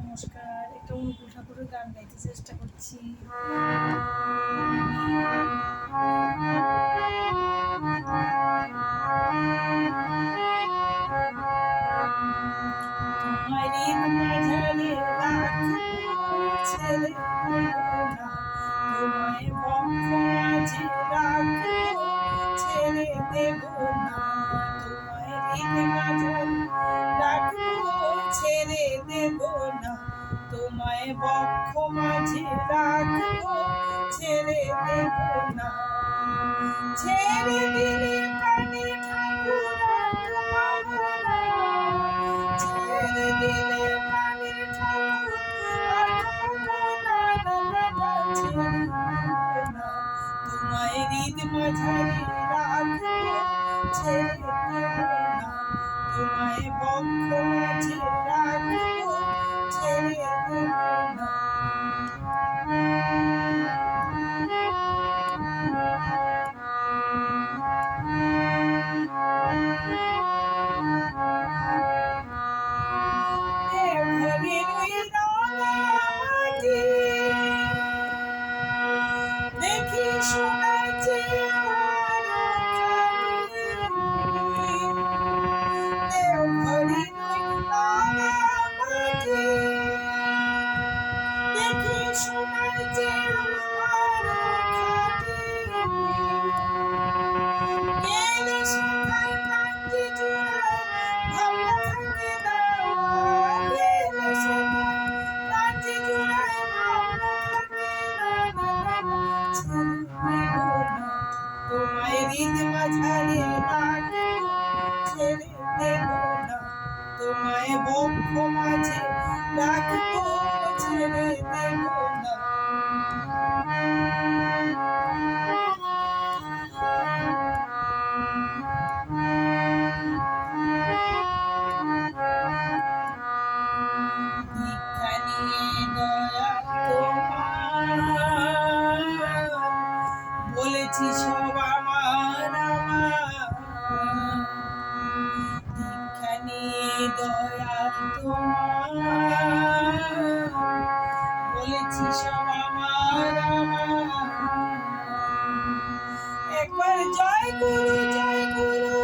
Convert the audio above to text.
নমস্কার, একটা অনুকূল ঠাকুরের গান গাইতে চেষ্টা করছি। ছেলে তোমায় বক্ষ মাঝে রাখবো, ছেড়ে দেব না তোমায় হৃদ মাঝে রাখবো, ছেড়ে দেব না তোমায় বক্ষ মাঝে রাখবো, ছেড়ে দেব না। ছেড়ে দিলে প্রাণে ঠাকুর ছেড়ে দিলে প্রাণে ঠাকুর তোমায় হৃদ মাঝারে রাখবো, ছেড়ে দেব না তোমায় বক্ষ মাঝে রাখবো, ছেড়ে দেব না। দেখি সোনার চেয়ে দেখি সোনার চেয়ে গেলে সোনার কান্তি জোড়ায় ভাবনা থাকে না, গেলে সোনার কান্তি জোড়ায় ভাবনা থাকে না। তোমায় হৃদ মাঝারে রাখবো, ছেড়ে দেব না তোমায় বক্ষ মাঝে রাখবো, ছেড়ে দেব না। দীক্ষা নিয়ে দয়া তোমার বলেছি সব আমার দীক্ষা নিয়ে দয়া তোমার বলেছি সব আমার একবার জয় গুরু